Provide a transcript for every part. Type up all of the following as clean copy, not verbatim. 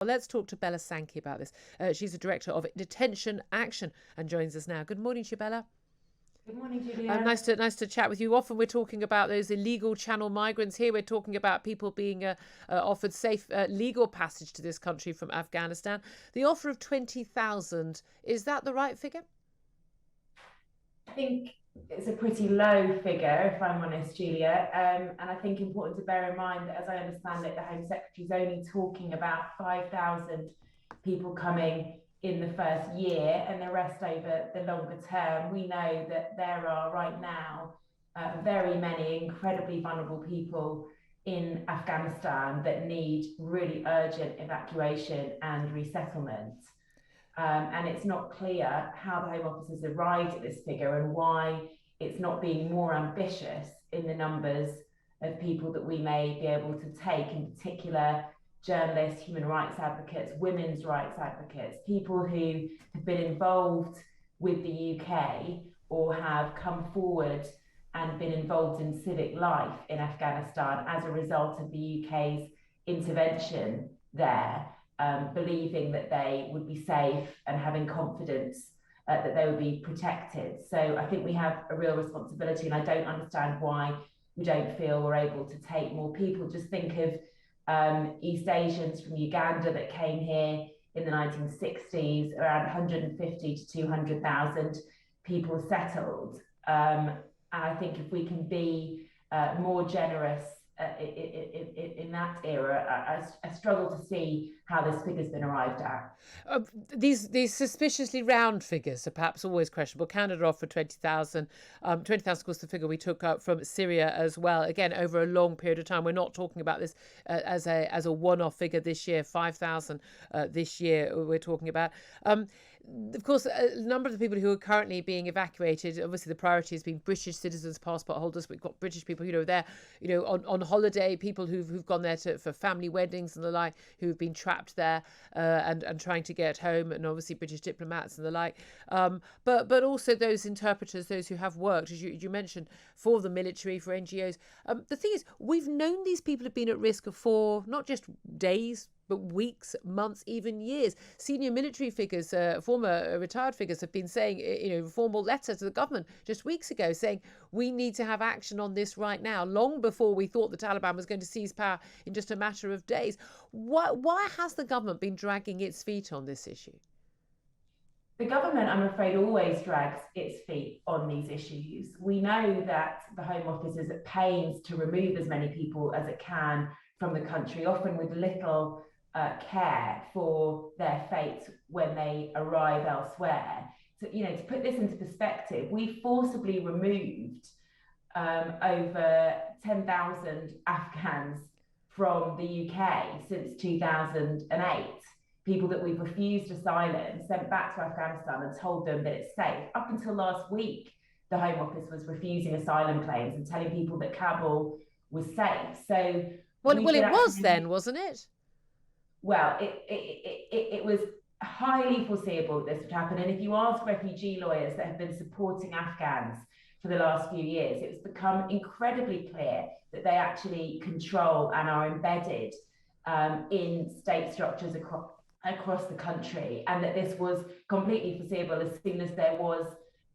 Well, let's talk to Bella Sankey about this. She's the director of Detention Action and joins us now. Good morning to you, Bella. Good morning, Julia. Nice to chat with you. Often we're talking about those illegal channel migrants. Here we're talking about people being offered safe legal passage to this country from Afghanistan. The offer of 20,000, is that the right figure? I think it's a pretty low figure, if I'm honest, Julia. And I think important to bear in mind that, as I understand it, the Home Secretary is only talking about 5,000 people coming in the first year and the rest over the longer term. We know that there are right now very many incredibly vulnerable people in Afghanistan that need really urgent evacuation and resettlement. And it's not clear how the Home Office has arrived at this figure and why it's not being more ambitious in the numbers of people that we may be able to take, in particular journalists, human rights advocates, women's rights advocates, people who have been involved with the UK or have come forward and been involved in civic life in Afghanistan as a result of the UK's intervention there. Believing that they would be safe and having confidence that they would be protected. So I think we have a real responsibility, and I don't understand why we don't feel we're able to take more people. Just think of East Asians from Uganda that came here in the 1960s, around 150 to 200,000 people settled. And I think if we can be more generous in that era, I struggle to see how this figure's been arrived at. These suspiciously round figures are perhaps always questionable. Canada offered 20,000. 20,000, of course, the figure we took up from Syria as well. Again, over a long period of time. We're not talking about this as a one-off figure this year. 5,000 this year we're talking about. Of course, a number of the people who are currently being evacuated, obviously the priority has been British citizens, passport holders. We've got British people, there, on holiday, people who've gone there for family weddings and the like, who've been trapped there and trying to get home, and obviously British diplomats and the like. But also those interpreters, those who have worked, as you mentioned, for the military, for NGOs. The thing is, we've known these people have been at risk for not just days, but weeks, months, even years. Senior military figures, former retired figures, have been saying, a formal letter to the government just weeks ago saying we need to have action on this right now, long before we thought the Taliban was going to seize power in just a matter of days. Why has the government been dragging its feet on this issue? The government, I'm afraid, always drags its feet on these issues. We know that the Home Office is at pains to remove as many people as it can from the country, often with little care for their fate when they arrive elsewhere. So, to put this into perspective, we forcibly removed over 10,000 Afghans from the UK since 2008. People that we've refused asylum, sent back to Afghanistan and told them that it's safe. Up until last week, the Home Office was refusing asylum claims and telling people that Kabul was safe. So, well, it was then, wasn't it? Well, it was highly foreseeable that this would happen. And if you ask refugee lawyers that have been supporting Afghans for the last few years, it's become incredibly clear that they actually control and are embedded in state structures across the country, and that this was completely foreseeable as soon as there was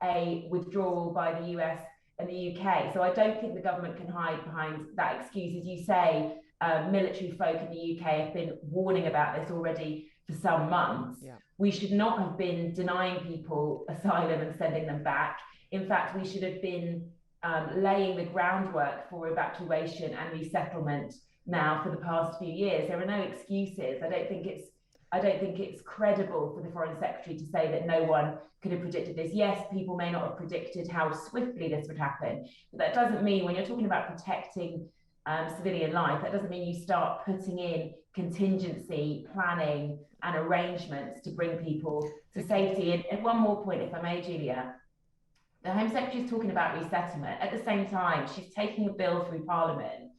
a withdrawal by the US and the UK. So I don't think the government can hide behind that excuse. As you say, military folk in the UK have been warning about this already for some months. Yeah. We should not have been denying people asylum and sending them back. In fact, we should have been laying the groundwork for evacuation and resettlement now for the past few years. There are no excuses. I don't think it's credible for the Foreign Secretary to say that no one could have predicted this. Yes, people may not have predicted how swiftly this would happen, but that doesn't mean, when you're talking about protecting civilian life, that doesn't mean you start putting in contingency planning and arrangements to bring people to safety. And one more point, if I may, Julia. The Home Secretary is talking about resettlement. At the same time, she's taking a bill through Parliament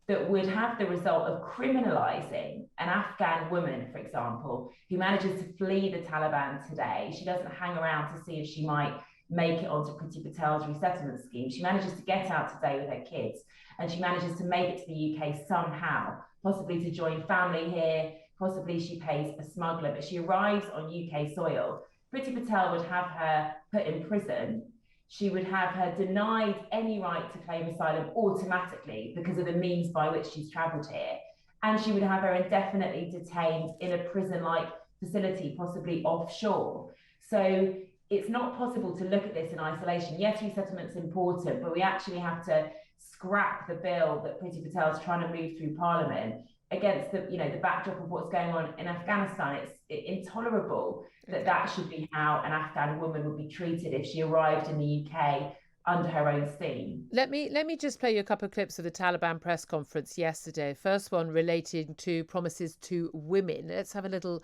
that would have the result of criminalising an Afghan woman, for example, who manages to flee the Taliban today. She doesn't hang around to see if she might make it onto Priti Patel's resettlement scheme. She manages to get out today with her kids, and she manages to make it to the UK somehow, possibly to join family here, Possibly she pays a smuggler, but she arrives on UK soil. Priti Patel would have her put in prison. She would have her denied any right to claim asylum automatically because of the means by which she's travelled here. And she would have her indefinitely detained in a prison-like facility, possibly offshore. So it's not possible to look at this in isolation. Yes, resettlement's important, but we actually have to scrap the bill that Priti Patel is trying to move through Parliament against the backdrop of what's going on in Afghanistan. It's intolerable that should be how an Afghan woman would be treated if she arrived in the UK under her own steam. Let me just play you a couple of clips of the Taliban press conference yesterday. First one relating to promises to women. Let's have a little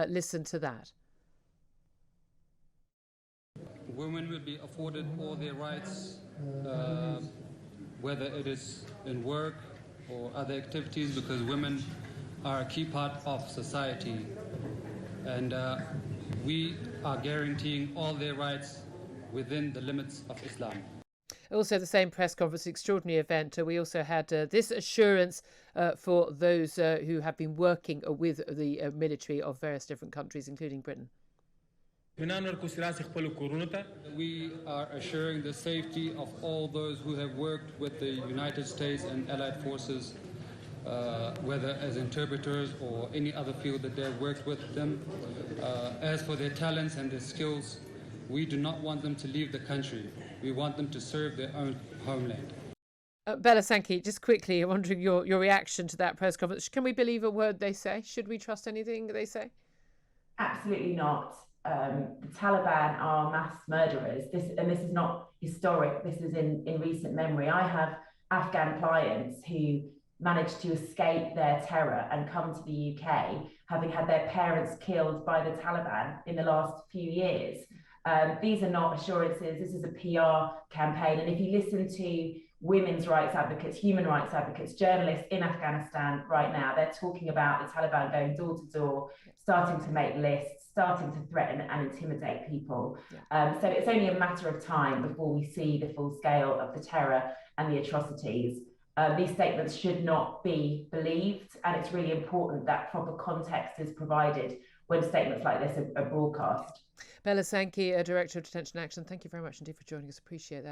listen to that. Women will be afforded all their rights, whether it is in work or other activities, because women are a key part of society, and we are guaranteeing all their rights within the limits of Islam. Also, the same press conference, extraordinary event. We also had this assurance for those who have been working with the military of various different countries, including Britain. We are assuring the safety of all those who have worked with the United States and allied forces, whether as interpreters or any other field that they have worked with them. As for their talents and their skills, we do not want them to leave the country. We want them to serve their own homeland. Bella Sankey, just quickly, I'm wondering your reaction to that press conference. Can we believe a word they say? Should we trust anything they say? Absolutely not. The Taliban are mass murderers. This is not historic. This is in recent memory. I have Afghan clients who managed to escape their terror and come to the UK, having had their parents killed by the Taliban in the last few years. These are not assurances. This is a PR campaign. And if you listen to women's rights advocates, human rights advocates, journalists in Afghanistan right now, they're talking about the Taliban going door to door, starting to make lists, starting to threaten and intimidate people. So it's only a matter of time before we see the full scale of the terror and the atrocities. These statements should not be believed, and it's really important that proper context is provided when statements like this are broadcast. Bella Sankey, Director of Detention Action, thank you very much indeed for joining us. Appreciate that.